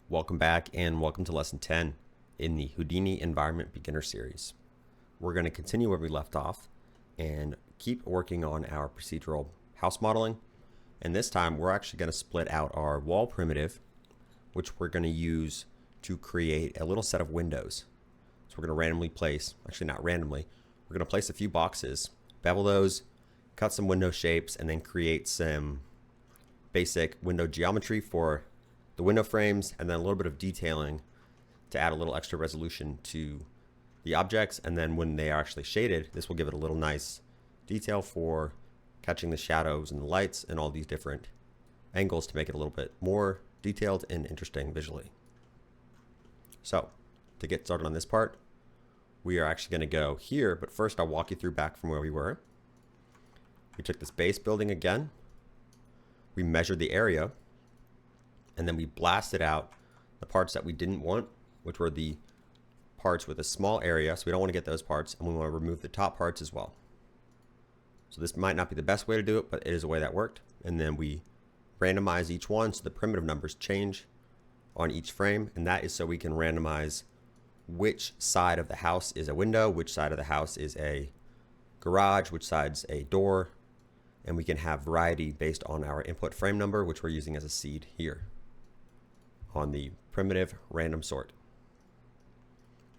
Welcome back and welcome to lesson 10 in the Houdini Environment Beginner Series. We're going to continue where we left off and keep working on our procedural house modeling. And this time we're actually going to split out our wall primitive, which we're going to use to create a little set of windows. So we're going to randomly place, actually not randomly, we're going to place a few boxes, bevel those, cut some window shapes, and then create some basic window geometry for the window frames, and then a little bit of detailing to add a little extra resolution to the objects. And then when they are actually shaded, this will give it a little nice detail for catching the shadows and the lights and all these different angles to make it a little bit more detailed and interesting visually. So to get started on this part, we are actually going to go here, but first I'll walk you through back from where we were. We took this base building again, we measured the area, and then we blasted out the parts that we didn't want, which were the parts with a small area, so we don't want to get those parts, and we want to remove the top parts as well. So this might not be the best way to do it, but it is a way that worked. And then we randomize each one so the primitive numbers change on each frame, and that is so we can randomize which side of the house is a window, which side of the house is a garage, which side's a door, and we can have variety based on our input frame number, which we're using as a seed here on the primitive random sort.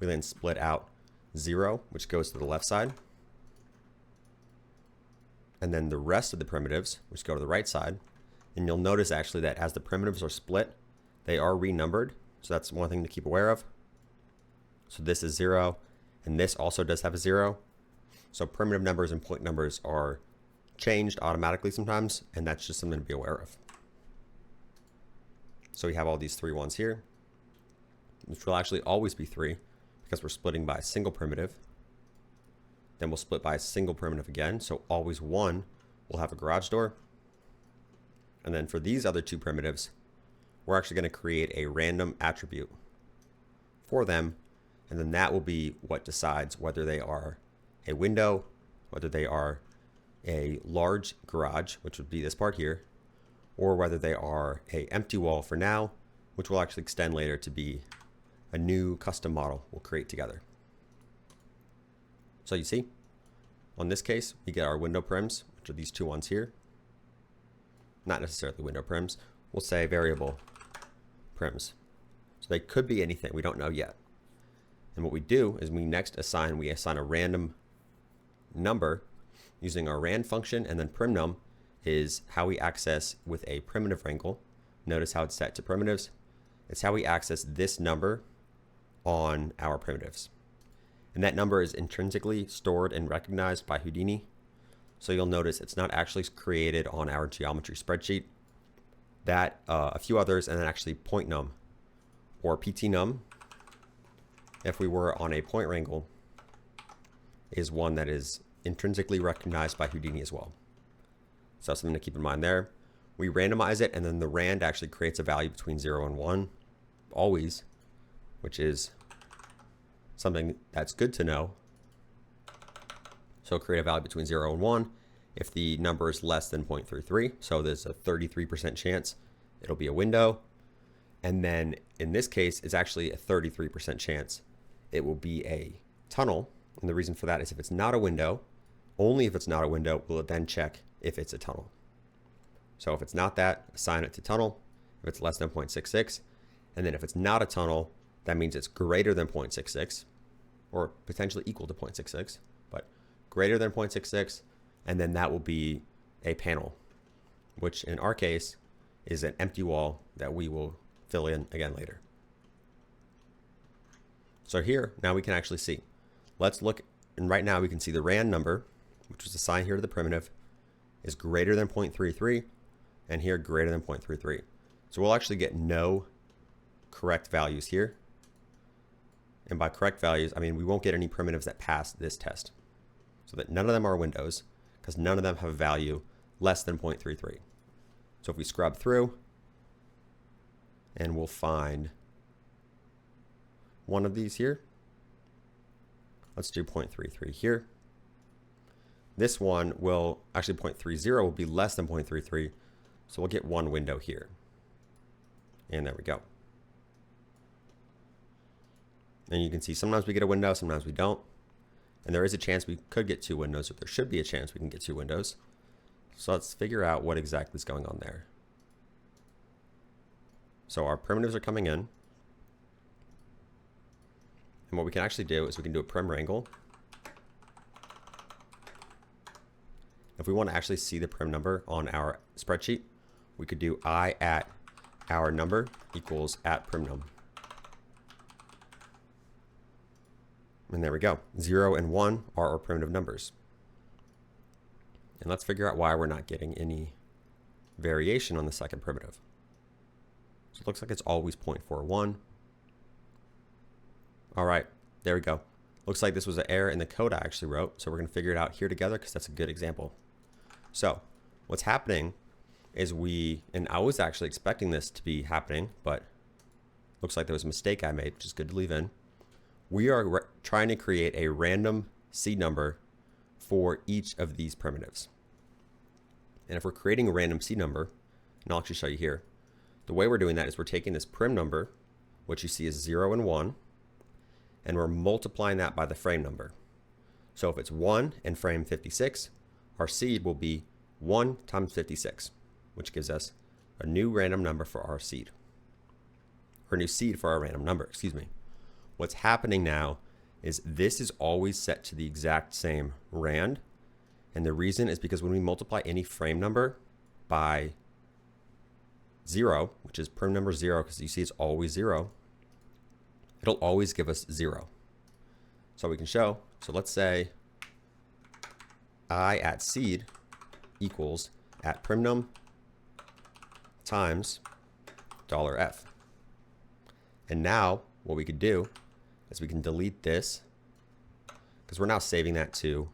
We then split out 0, which goes to the left side, and then the rest of the primitives, which go to the right side. And you'll notice actually that as the primitives are split, they are renumbered, so that's one thing to keep aware of. So this is 0, and this also does have a 0. So primitive numbers and point numbers are changed automatically sometimes, and that's just something to be aware of. So we have all these 3 ones here, which will actually always be 3 because we're splitting by a single primitive. Then we'll split by a single primitive again, so always 1 will have a garage door. And then for these other 2 primitives, we're actually going to create a random attribute for them, and then that will be what decides whether they are a window, whether they are a large garage, which would be this part here, or whether they are a empty wall for now, which will actually extend later to be a new custom model we'll create together. So you see, on this case, we get our window prims, which are these 2 ones here. Not necessarily window prims, we'll say variable prims. So they could be anything, we don't know yet. And what we do is we assign a random number using our rand function, and then primnum is how we access with a primitive wrangle. Notice how it's set to primitives. It's how we access this number on our primitives. And that number is intrinsically stored and recognized by Houdini. So you'll notice it's not actually created on our geometry spreadsheet. That, a few others, and then actually point num or PT num, if we were on a point wrangle, is one that is intrinsically recognized by Houdini as well. So something to keep in mind there. We randomize it, and then the rand actually creates a value between 0 and 1, always, which is something that's good to know. So create a value between 0 and 1 if the number is less than 0.33. So there's a 33% chance it'll be a window. And then in this case, it's actually a 33% chance it will be a tunnel. And the reason for that is if it's not a window, only if it's not a window, will it then check if it's a tunnel. So if it's not that, assign it to tunnel. If it's less than 0.66, and then if it's not a tunnel, that means it's greater than 0.66, or potentially equal to 0.66, but greater than 0.66, and then that will be a panel, which in our case is an empty wall that we will fill in again later. So here, now we can actually see. Let's look, and right now we can see the rand number, which was assigned here to the primitive, is greater than 0.33, and here greater than 0.33. So we'll actually get no correct values here. And by correct values, I mean we won't get any primitives that pass this test. So that none of them are windows, because none of them have a value less than 0.33. So if we scrub through, and we'll find one of these here. Let's do 0.33 here. This one will, actually 0.30 will be less than 0.33, so we'll get one window here. And there we go. And you can see sometimes we get a window, sometimes we don't. And there is a chance we could get 2 windows, or there should be a chance we can get 2 windows. So let's figure out what exactly is going on there. So our primitives are coming in. And what we can actually do is we can do a prim wrangle. If we want to actually see the prim number on our spreadsheet, we could do I at our number equals at prim num. And there we go. 0 and 1 are our primitive numbers. And let's figure out why we're not getting any variation on the second primitive. So it looks like it's always 0.41. All right, there we go. Looks like this was an error in the code I actually wrote. So we're going to figure it out here together because that's a good example. So what's happening is and I was actually expecting this to be happening, but looks like there was a mistake I made, which is good to leave in. We are trying to create a random seed number for each of these primitives. And if we're creating a random seed number, and I'll actually show you here, the way we're doing that is we're taking this prim number, which you see is 0 and 1, and we're multiplying that by the frame number. So if it's 1 and frame 56, our seed will be 1 times 56, which gives us a new random number for our seed. Or a new seed for our random number, excuse me. What's happening now is this is always set to the exact same rand. And the reason is because when we multiply any frame number by 0, which is prim number 0, because you see it's always 0, it'll always give us 0. So we can show, so let's say I at seed equals at prim num times $f. And now what we could do is we can delete this because we're now saving that to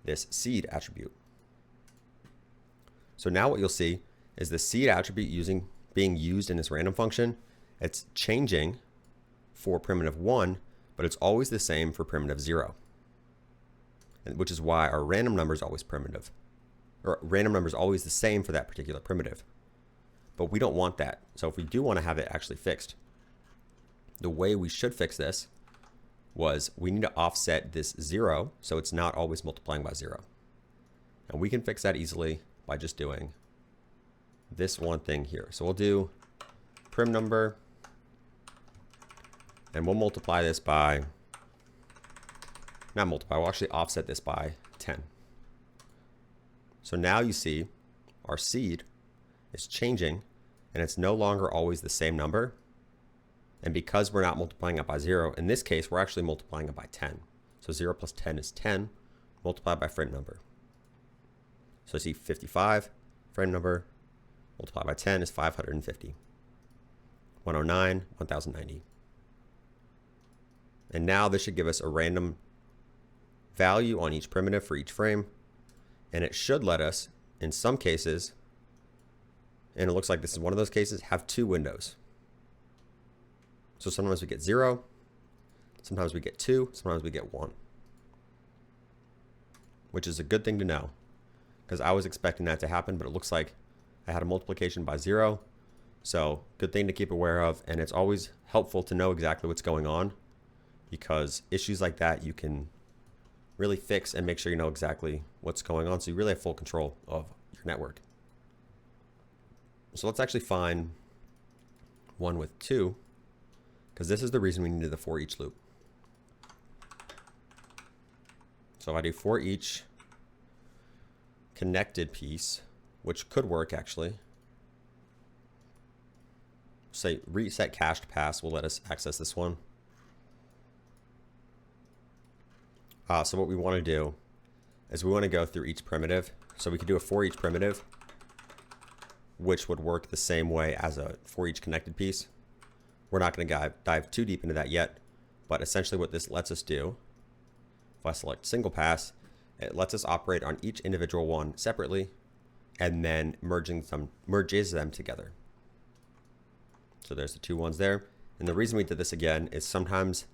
this seed attribute. So now what you'll see is the seed attribute being used in this random function. It's changing for primitive 1, but it's always the same for primitive 0. Which is why our random number is always primitive. Or random number is always the same for that particular primitive. But we don't want that. So if we do want to have it actually fixed, the way we should fix this was we need to offset this 0 so it's not always multiplying by 0. And we can fix that easily by just doing this one thing here. So we'll do prim number, and we'll multiply this by, not multiply, we'll actually offset this by 10. So now you see our seed is changing, and it's no longer always the same number. And because we're not multiplying it by 0, in this case, we're actually multiplying it by 10. So 0 plus 10 is 10, multiplied by frame number. So I see 55, frame number, multiplied by 10 is 550. 109, 1090. And now this should give us a random value on each primitive for each frame. And it should let us, in some cases, and it looks like this is one of those cases, have 2 windows. So sometimes we get 0, sometimes we get 2, sometimes we get 1. Which is a good thing to know, because I was expecting that to happen, but it looks like I had a multiplication by 0. So good thing to keep aware of, and it's always helpful to know exactly what's going on, because issues like that you can really fix and make sure you know exactly what's going on, so you really have full control of your network. So let's actually find one with 2, because this is the reason we needed the for each loop. So if I do for each connected piece, which could work actually, say reset cached pass will let us access this one. So what we want to do is we want to go through each primitive. So we could do a for each primitive, which would work the same way as a for each connected piece. We're not going to dive too deep into that yet, but essentially what this lets us do, if I select single pass, it lets us operate on each individual one separately and then merges them together. So there's the 2 ones there. And the reason we did this again is sometimes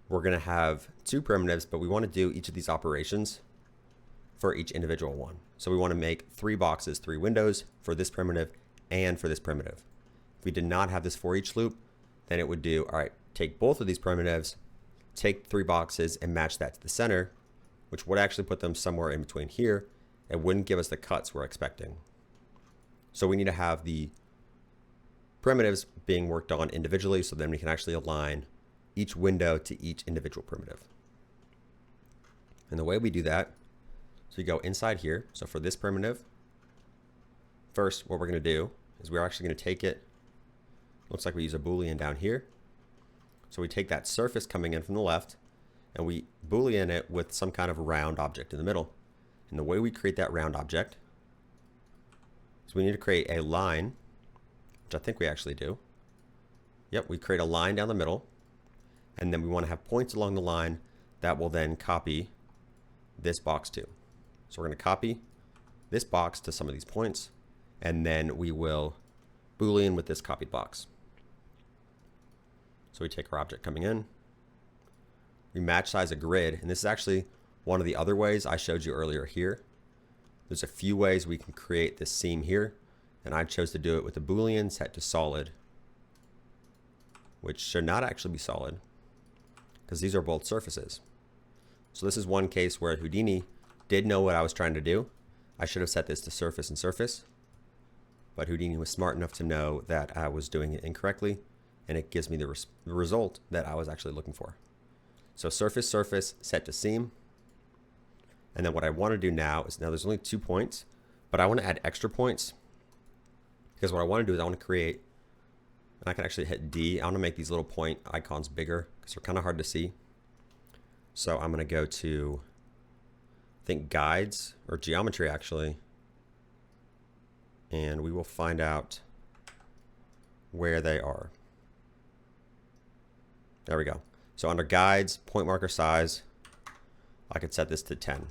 we're going to have 2 primitives, but we want to do each of these operations for each individual one. So we want to make 3 boxes, 3 windows for this primitive and for this primitive. If we did not have this for each loop, then it would do, all right, take both of these primitives, take 3 boxes and match that to the center, which would actually put them somewhere in between here. It wouldn't give us the cuts we're expecting. So we need to have the primitives being worked on individually, so then we can actually align each window to each individual primitive. And the way we do that, so we go inside here. So for this primitive, first what we're going to do is we're actually going to take it, looks like we use a Boolean down here. So we take that surface coming in from the left and we Boolean it with some kind of round object in the middle. And the way we create that round object is we need to create a line, which I think we actually do. Yep, we create a line down the middle, and then we want to have points along the line that will then copy this box too. So we're going to copy this box to some of these points, and then we will Boolean with this copied box. So we take our object coming in, we match size a grid, and this is actually one of the other ways I showed you earlier here. There's a few ways we can create this seam here, and I chose to do it with a Boolean set to solid, which should not actually be solid because these are both surfaces. So this is one case where Houdini did know what I was trying to do. I should have set this to surface and surface, but Houdini was smart enough to know that I was doing it incorrectly, and it gives me the result that I was actually looking for. So surface, surface, set to seam. And then what I want to do now is, now there's only 2 points, but I want to add extra points, because what I want to do is I want to create, and I can actually hit D. I want to make these little point icons bigger because they're kind of hard to see. So I'm going to go to, I think, guides or geometry actually, and we will find out where they are. There we go. So under guides, point marker size, I could set this to 10.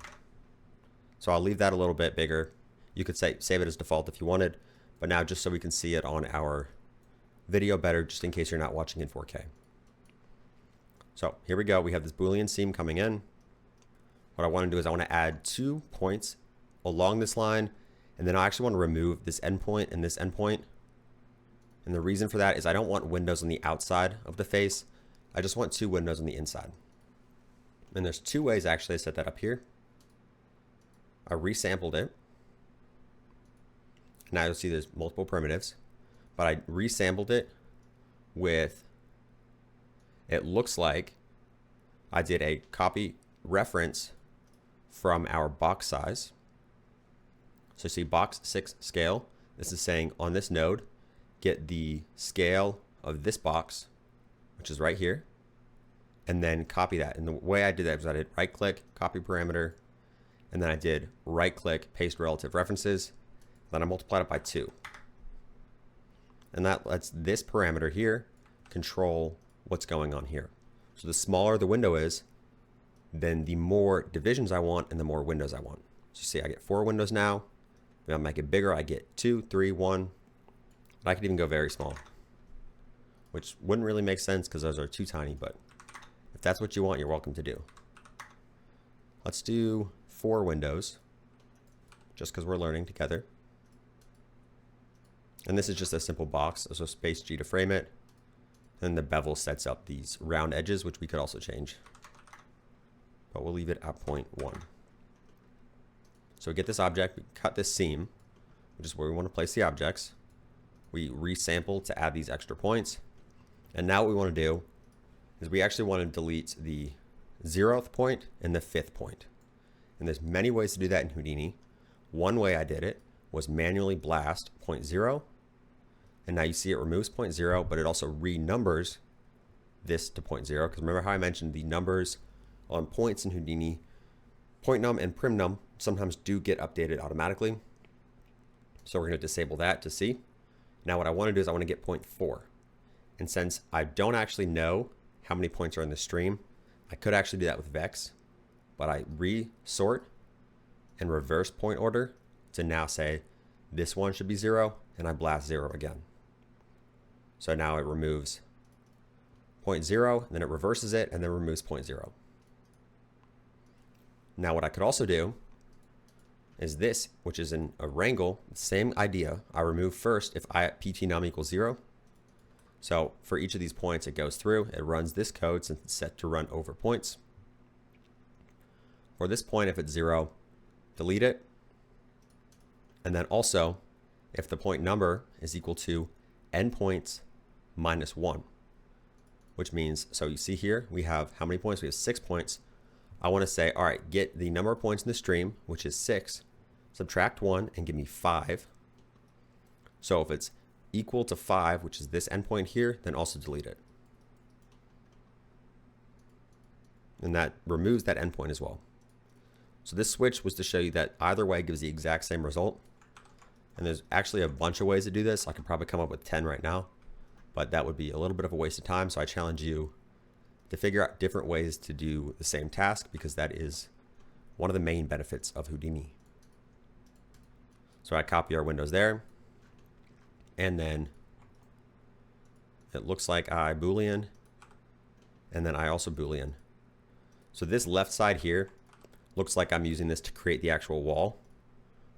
So I'll leave that a little bit bigger. You could save it as default if you wanted, but now just so we can see it on our video better, just in case you're not watching in 4K. So here we go. We have this Boolean seam coming in. What I want to do is I want to add 2 points along this line, and then I actually want to remove this endpoint and this endpoint. And the reason for that is I don't want windows on the outside of the face. I just want 2 windows on the inside. And there's 2 ways actually to set that up here. I resampled it. Now you'll see there's multiple primitives, but I resampled it with, it looks like I did a copy reference from our box size. So you see box 6 scale. This is saying on this node, get the scale of this box, which is right here, and then copy that. And the way I did that was I did right click, copy parameter, and then I did right click, paste relative references. Then I multiplied it by 2. And that lets this parameter here control what's going on here. So the smaller the window is, then the more divisions I want and the more windows I want. So you see I get 4 windows now. If I make it bigger, I get 2, 3, 1. And I could even go very small, which wouldn't really make sense because those are too tiny, but if that's what you want, you're welcome to do. Let's do 4 windows, just because we're learning together. And this is just a simple box, so space G to frame it. And the bevel sets up these round edges, which we could also change. But we'll leave it at 0.1. So we get this object, we cut this seam, which is where we want to place the objects. We resample to add these extra points. And now what we want to do is we actually want to delete the 0th point and the 5th point. And there's many ways to do that in Houdini. One way I did it was manually blast 0.0. And now you see it removes 0.0, but it also renumbers this to 0.0. Because remember how I mentioned the numbers on points in Houdini, point num and prim num sometimes do get updated automatically. So we're going to disable that to see. Now what I want to do is I want to get 0.4. And since I don't actually know how many points are in the stream, I could actually do that with Vex, but I resort and reverse point order to now say this one should be 0, and I blast 0 again. So now it removes 0.0, and then it reverses it, and then removes 0.0. Now what I could also do is this, which is in a wrangle, same idea. I remove first if I pt num equals 0. So for each of these points, it goes through, it runs this code since it's set to run over points. For this point, if it's 0, delete it. And then also, if the point number is equal to endpoints minus 1, which means, so you see here, we have how many points? We have 6 points. I want to say, all right, get the number of points in the stream, which is 6, subtract 1, and give me 5. So if it's equal to 5, which is this endpoint here, then also delete it. And that removes that endpoint as well. So this switch was to show you that either way gives the exact same result. And there's actually a bunch of ways to do this. I could probably come up with 10 right now, but that would be a little bit of a waste of time. So I challenge you to figure out different ways to do the same task, because that is one of the main benefits of Houdini. So I copy our windows there, and then it looks like I Boolean, and then I also Boolean. So this left side here looks like I'm using this to create the actual wall,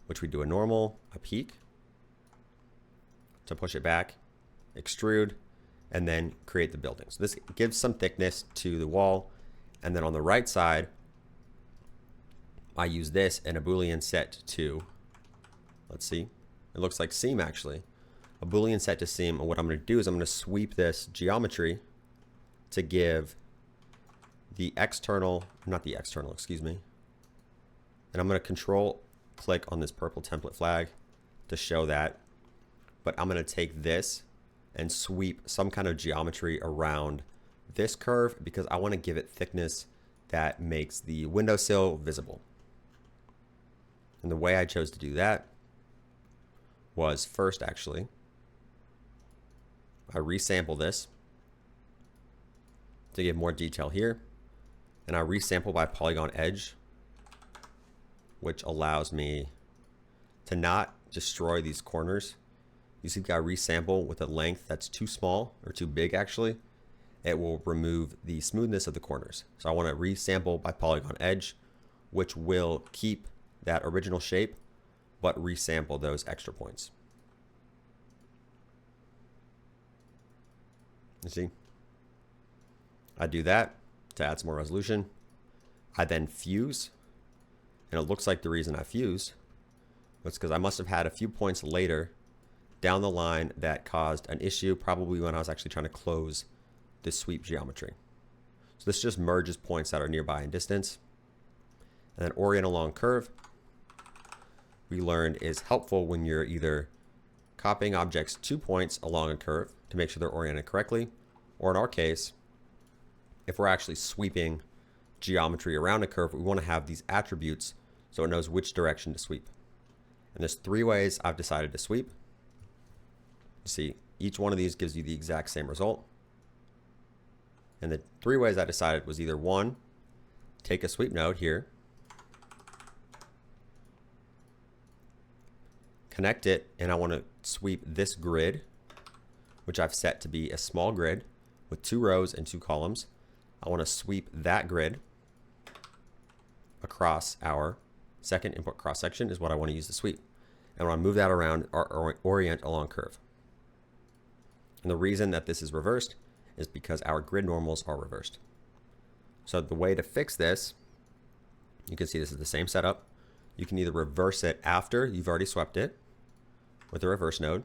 which we do a normal, a peak, to push it back, extrude, and then create the building. So this gives some thickness to the wall. And then on the right side, I use this and a Boolean set to, let's see, it looks like seam actually. A Boolean set to seam, and what I'm going to do is I'm going to sweep this geometry to give the external, not the external, excuse me. And I'm going to control click on this purple template flag to show that. But I'm going to take this and sweep some kind of geometry around this curve, because I want to give it thickness that makes the windowsill visible. And the way I chose to do that was first, actually, I resample this to give more detail here. And I resample by polygon edge, which allows me to not destroy these corners. You see, I resample with a length that's too small, or too big actually. It will remove the smoothness of the corners. So I want to resample by polygon edge, which will keep that original shape, but resample those extra points. You see? I do that to add some more resolution. I then fuse, and it looks like the reason I fused was because I must have had a few points later down the line that caused an issue, probably when I was actually trying to close this sweep geometry. So this just merges points that are nearby in distance. And then orient along curve, we learned, is helpful when you're either copying objects 2 points along a curve to make sure they're oriented correctly, or in our case, if we're actually sweeping geometry around a curve, we want to have these attributes so it knows which direction to sweep. And there's 3 ways I've decided to sweep. You see, each one of these gives you the exact same result. And the 3 ways I decided was either 1, take a sweep node here, connect it, and I want to sweep this grid, which I've set to be a small grid with 2 rows and 2 columns. I want to sweep that grid across our second input cross section is what I want to use to sweep. And I want to move that around or orient along curve. And the reason that this is reversed is because our grid normals are reversed. So the way to fix this, you can see this is the same setup. You can either reverse it after you've already swept it with a reverse node.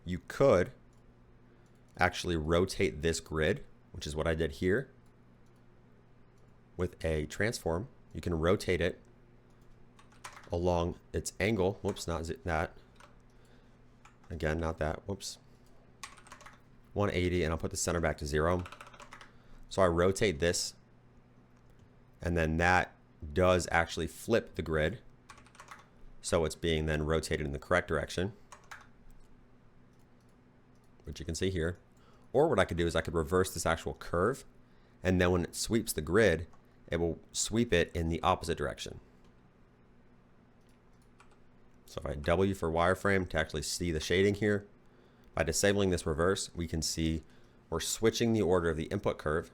You could actually rotate this grid, which is what I did here, with a transform. You can rotate it along its angle. Whoops, not that. Again, not that. Whoops. 180, and I'll put the center back to 0. So I rotate this, and then that does actually flip the grid. So it's being then rotated in the correct direction, which you can see here. Or what I could do is I could reverse this actual curve, and then when it sweeps the grid, it will sweep it in the opposite direction. So if I W for wireframe to actually see the shading here, by disabling this reverse, we can see we're switching the order of the input curve,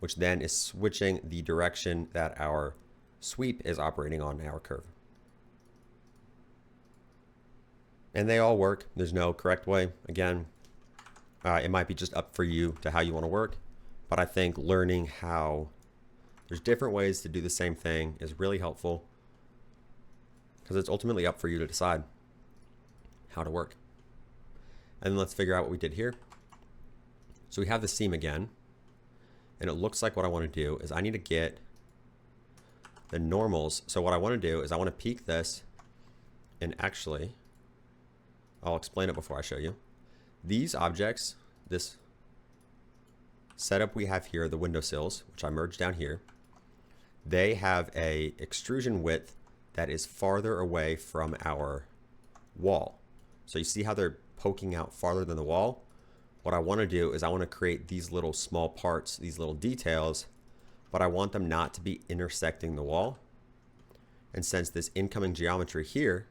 which then is switching the direction that our sweep is operating on our curve. And they all work. There's no correct way. Again, it might be just up for you to how you want to work. But I think learning how there's different ways to do the same thing is really helpful, because it's ultimately up for you to decide how to work. And then let's figure out what we did here. So we have the seam again, and it looks like what I want to do is I need to get the normals. So what I want to do is I want to peak this, and actually, I'll explain it before I show you. These objects, this setup we have here, the windowsills, which I merged down here, they have a extrusion width that is farther away from our wall. So you see how they're poking out farther than the wall? What I want to do is I want to create these little small parts, these little details, but I want them not to be intersecting the wall. And since this incoming geometry here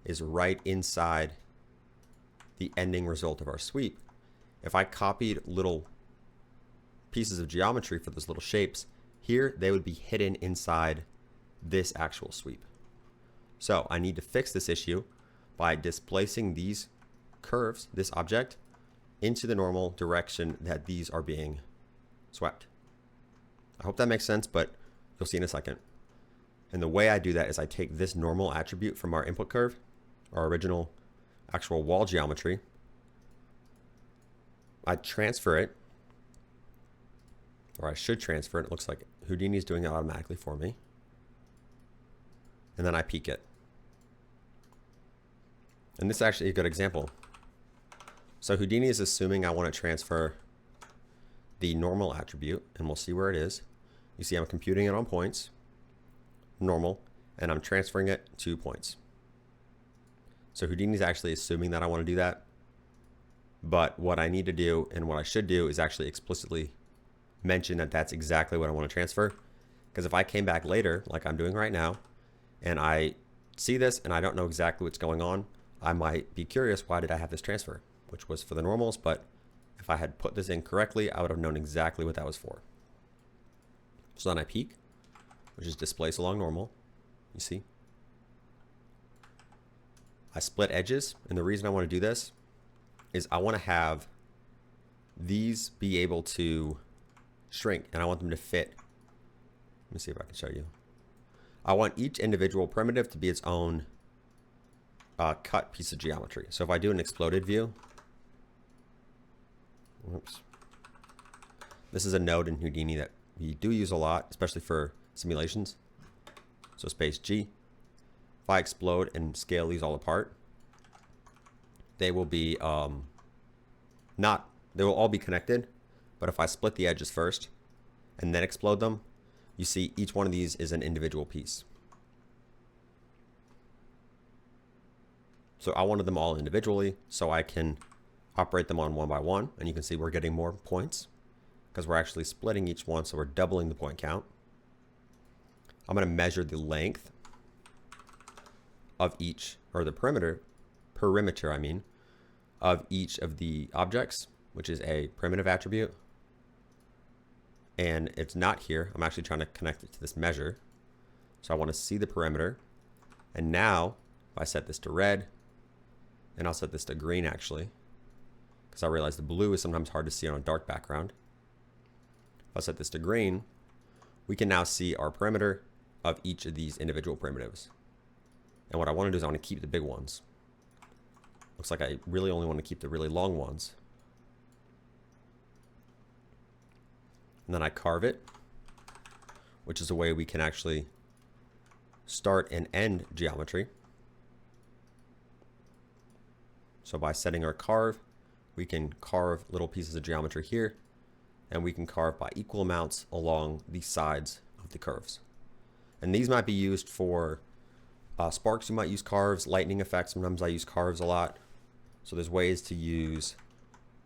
is right inside the ending result of our sweep, if I copied little pieces of geometry for those little shapes, here they would be hidden inside this actual sweep. So I need to fix this issue by displacing these curves, this object, into the normal direction that these are being swept. I hope that makes sense, but you'll see in a second. And the way I do that is I take this normal attribute from our input curve, our original actual wall geometry. I transfer it, or I should transfer it. It looks like Houdini is doing it automatically for me. And then I peak it. And this is actually a good example. So Houdini is assuming I want to transfer the normal attribute, and we'll see where it is. You see I'm computing it on points, normal, and I'm transferring it to points. So Houdini is actually assuming that I want to do that. But what I need to do, and what I should do, is actually explicitly mention that that's exactly what I want to transfer. Because if I came back later, like I'm doing right now, and I see this and I don't know exactly what's going on, I might be curious, why did I have this transfer? Which was for the normals, but if I had put this in correctly, I would have known exactly what that was for. So then I peak, which is displace along normal. You see? I split edges, and the reason I want to do this is I want to have these be able to shrink, and I want them to fit. Let me see if I can show you. I want each individual primitive to be its own cut piece of geometry. So if I do an exploded view, whoops. This is a node in Houdini that we do use a lot, especially for simulations. So space G. If I explode and scale these all apart, they will be they will all be connected. But if I split the edges first and then explode them, you see each one of these is an individual piece. So I wanted them all individually so I can operate them on one by one, and you can see we're getting more points because we're actually splitting each one, so we're doubling the point count. I'm going to measure the length of each, or the perimeter I mean, of each of the objects, which is a primitive attribute. And it's not here. I'm actually trying to connect it to this measure. So I want to see the perimeter. And now, if I set this to red, and I'll set this to green actually, because I realize the blue is sometimes hard to see on a dark background. If I set this to green, we can now see our perimeter of each of these individual primitives. And what I want to do is I want to keep the big ones. Looks like I really only want to keep the really long ones. And then I carve it, which is a way we can actually start and end geometry. So by setting our carve, we can carve little pieces of geometry here, and we can carve by equal amounts along the sides of the curves. And these might be used for sparks. You might use carves, lightning effects. Sometimes I use carves a lot. So there's ways to use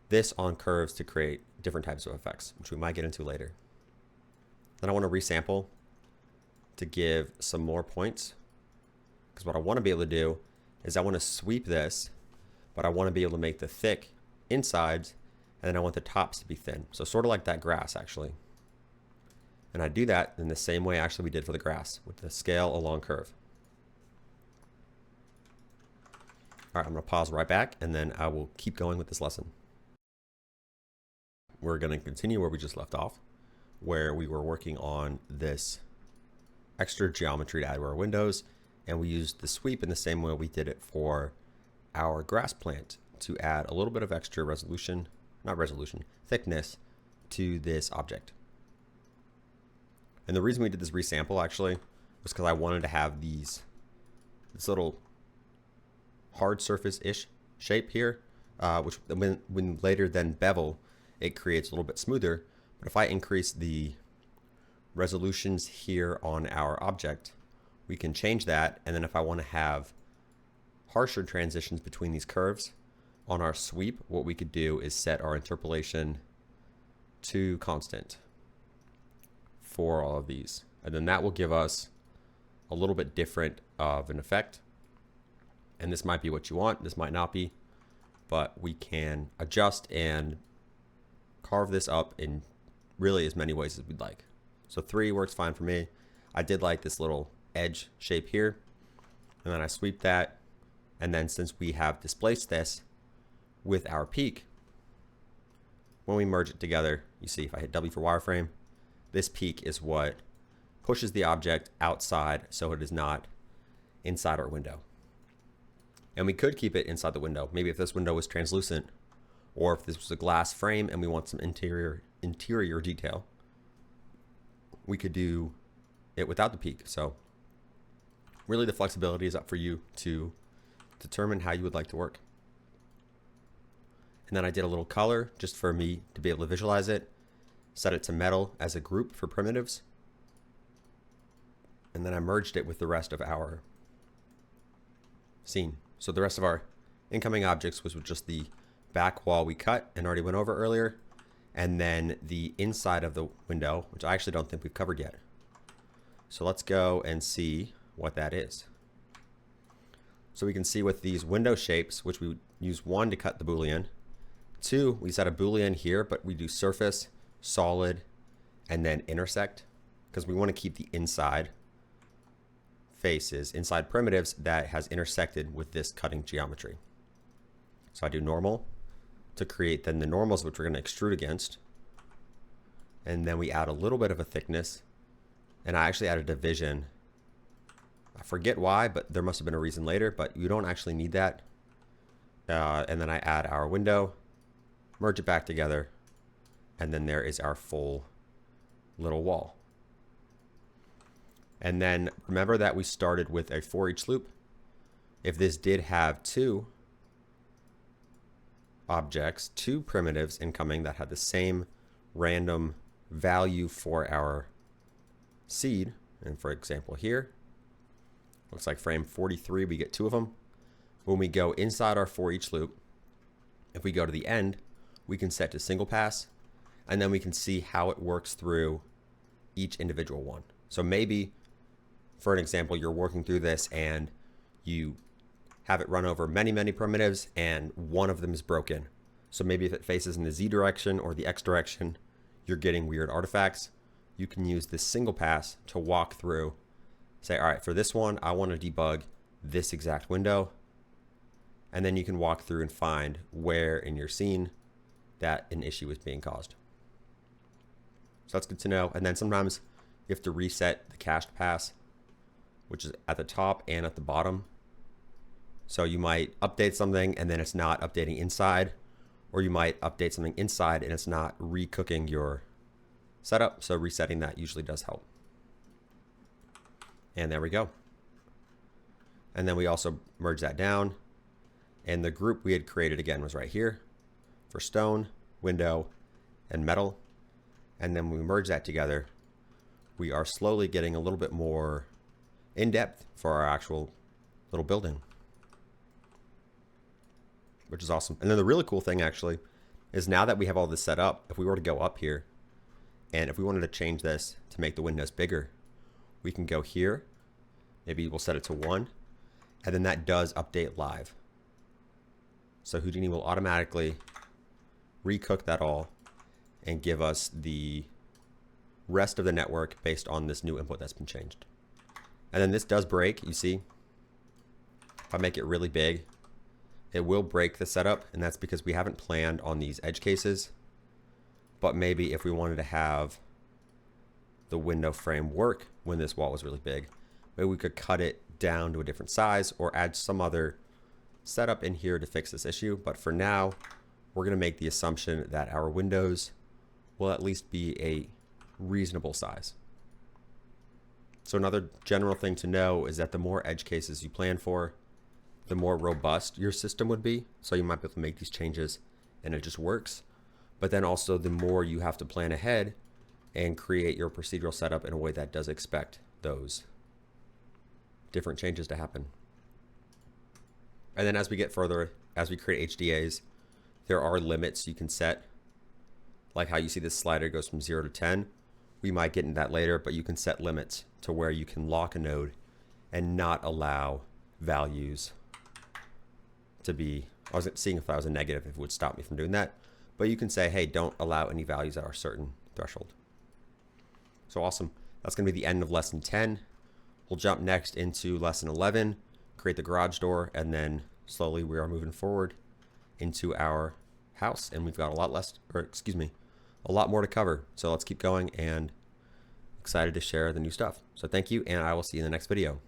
this on curves to create different types of effects, which we might get into later. Then I want to resample to give some more points, because what I want to be able to do is I want to sweep this, but I want to be able to make the thick insides, and then I want the tops to be thin. So sort of like that grass actually. And I do that in the same way actually we did for the grass, with the scale along curve. All right, I'm going to pause right back, and then I will keep going with this lesson. We're going to continue where we just left off, where we were working on this extra geometry to add to our windows, and we used the sweep in the same way we did it for our grass plant to add a little bit of extra thickness to this object. And the reason we did this resample actually was because I wanted to have this little hard surface-ish shape here, which when later then bevel, it creates a little bit smoother. But if I increase the resolutions here on our object, we can change that. And then if I want to have harsher transitions between these curves on our sweep, what we could do is set our interpolation to constant for all of these. And then that will give us a little bit different of an effect. And this might be what you want, this might not be, but we can adjust and carve this up in really as many ways as we'd like. So 3 works fine for me. I did like this little edge shape here, and then I sweep that. And then since we have displaced this with our peak, when we merge it together, you see if I hit W for wireframe, this peak is what pushes the object outside so it is not inside our window. And we could keep it inside the window. Maybe if this window was translucent, or if this was a glass frame and we want some interior detail, we could do it without the peak. So really the flexibility is up for you to determine how you would like to work. And then I did a little color just for me to be able to visualize it, set it to metal as a group for primitives. And then I merged it with the rest of our scene. So the rest of our incoming objects was with just the back wall we cut and already went over earlier, and then the inside of the window, which I actually don't think we've covered yet. So let's go and see what that is. So we can see with these window shapes, which we use 1 to cut the Boolean, 2, we set a Boolean here, but we do surface, solid, and then intersect, because we want to keep the inside faces, inside primitives that has intersected with this cutting geometry. So I do normal to create then the normals, which we're going to extrude against. And then we add a little bit of a thickness. And I actually added a division. I forget why, but there must have been a reason later, but you don't actually need that. And then I add our window, merge it back together, and then there is our full little wall. And then remember that we started with a for each loop. If this did have 2 objects, 2 primitives incoming that had the same random value for our seed, and for example here, looks like frame 43, we get 2 of them. When we go inside our for each loop, if we go to the end, we can set to single pass, and then we can see how it works through each individual one. So maybe, for an example, you're working through this and you have it run over many, many primitives and one of them is broken. So maybe if it faces in the Z direction or the X direction, you're getting weird artifacts. You can use this single pass to walk through, say, all right, for this one, I want to debug this exact window. And then you can walk through and find where in your scene that an issue is being caused. So that's good to know. And then sometimes you have to reset the cached pass, which is at the top and at the bottom. So you might update something and then it's not updating inside, or you might update something inside and it's not recooking your setup. So resetting that usually does help. And there we go. And then we also merge that down. And the group we had created again was right here for stone, window, and metal. And then when we merge that together, we are slowly getting a little bit more in depth for our actual little building, which is awesome. And then the really cool thing actually is now that we have all this set up, if we were to go up here and if we wanted to change this to make the windows bigger, we can go here, maybe we'll set it to 1, and then that does update live. So Houdini will automatically recook that all and give us the rest of the network based on this new input that's been changed. And then this does break, you see. If I make it really big, It will break the setup, and that's because we haven't planned on these edge cases. But maybe if we wanted to have the window frame work when this wall was really big, maybe we could cut it down to a different size or add some other setup in here to fix this issue. But for now, we're going to make the assumption that our windows will at least be a reasonable size. So another general thing to know is that the more edge cases you plan for, the more robust your system would be. So you might be able to make these changes and it just works. But then also the more you have to plan ahead and create your procedural setup in a way that does expect those different changes to happen. And then as we get further, as we create HDAs, there are limits you can set. Like how you see this slider goes from 0 to 10. We might get into that later, but you can set limits to where you can lock a node and not allow values to be, I was seeing if that was a negative, if it would stop me from doing that. But you can say, hey, don't allow any values at a certain threshold. So awesome. That's going to be the end of lesson 10. We'll jump next into lesson 11, create the garage door, and then slowly we are moving forward into our house. And we've got a lot more to cover. So let's keep going, and excited to share the new stuff. So thank you, and I will see you in the next video.